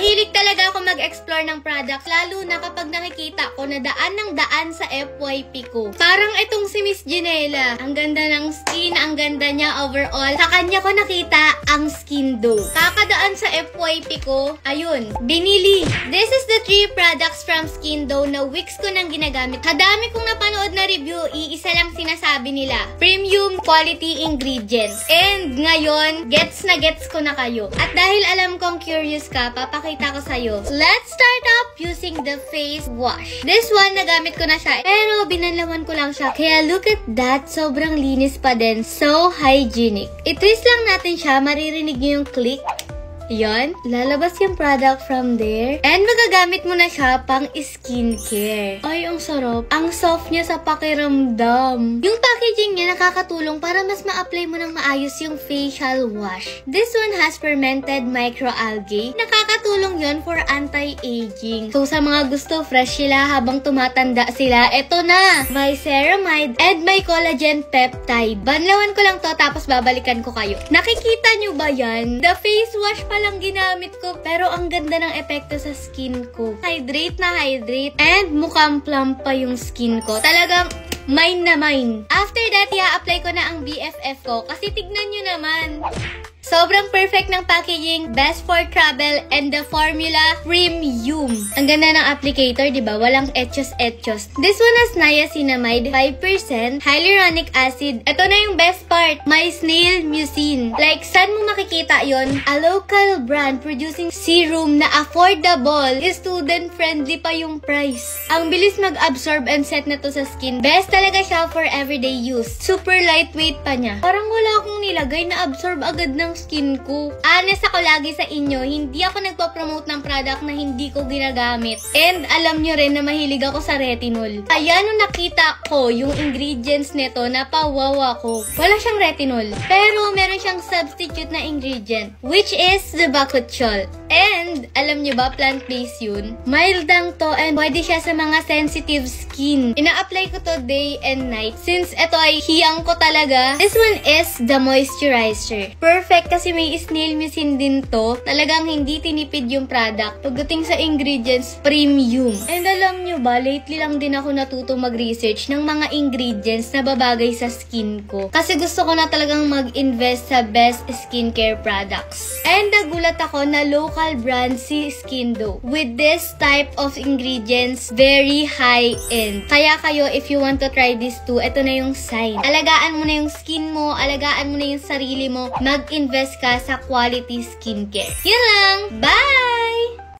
Mahilig talaga ako mag-explore ng products, lalo na kapag nakikita ko na daan ng daan sa FYP ko. Parang itong si Miss Ginela. Ang ganda ng skin, ang ganda niya overall. Sa kanya ko nakita ang skin dough. Kakadaan sa FYP ko, ayun, binili. This is the 3 products from Skin Dough na weeks ko nang ginagamit. Kadami kong napanood na review, iisa lang sinasabi nila. Premium quality ingredients. And ngayon, gets na gets ko na kayo. At dahil alam kong curious ka, papakita ko sa'yo. Let's start up using the face wash. This one, nagamit ko na siya. Pero binanlawan ko lang siya. Kaya look at that, sobrang linis pa din. So hygienic. I-twist lang natin siya, maririnig niyo yung click. Yan, lalabas yung product from there. And magagamit mo na siya pang skincare. Ay, ang sarap. Ang soft niya sa pakiramdam. Yung packaging niya nakakatulong para mas ma-apply mo ng maayos yung facial wash. This one has fermented microalgae. Nakakatulong yon for anti-aging. So, sa mga gusto fresh sila habang tumatanda sila, eto na! May ceramide and may collagen peptide. Banlawan ko lang to tapos babalikan ko kayo. Nakikita nyo ba yan? The face wash pa lang ginamit ko, pero ang ganda ng epekto sa skin ko. Hydrate na hydrate, and mukhang plump pa yung skin ko. Talagang mine na mine. After that, i-apply ko na ang BFF ko, kasi tignan nyo naman. Sobrang perfect ng packaging, best for travel, and the formula premium. Ang ganda ng applicator, di ba? Walang etchos-etchos. This one has niacinamide, 5%, hyaluronic acid. Ito na yung best part, may snail mucin. Like, saan mo makikita yon? A local brand producing serum na affordable. Student-friendly pa yung price. Ang bilis mag-absorb and set na to sa skin. Best talaga siya for everyday use. Super lightweight pa niya. Parang wala akong nilagay na absorb agad ng skin ko. Honest ako lagi sa inyo, hindi ako nagpo-promote ng product na hindi ko ginagamit. And alam nyo rin na mahilig ako sa retinol. Kaya nung nakita ko yung ingredients nito, napawawa ko. Wala siyang retinol. Pero meron siyang substitute na ingredient, which is the bakuchiol. And alam nyo ba, plant-based yun? Mild lang to and pwede siya sa mga sensitive skin. Ina-apply ko to day and night. Since ito ay hiyang ko talaga, this one is the moisturizer. Perfect kasi may snail mucin din to. Talagang hindi tinipid yung product. Pagdating sa ingredients, premium. And alam nyo ba, lately lang din ako natutong mag-research ng mga ingredients na babagay sa skin ko. Kasi gusto ko na talagang mag-invest sa best skincare products. And nagulat ako na local brand si Skin Dough. With this type of ingredients, very high-end. Kaya kayo, if you want to try this too, ito na yung sign. Alagaan mo na yung skin mo, alagaan mo na yung sarili mo, mag-invest ka sa quality skincare. Yun lang! Bye!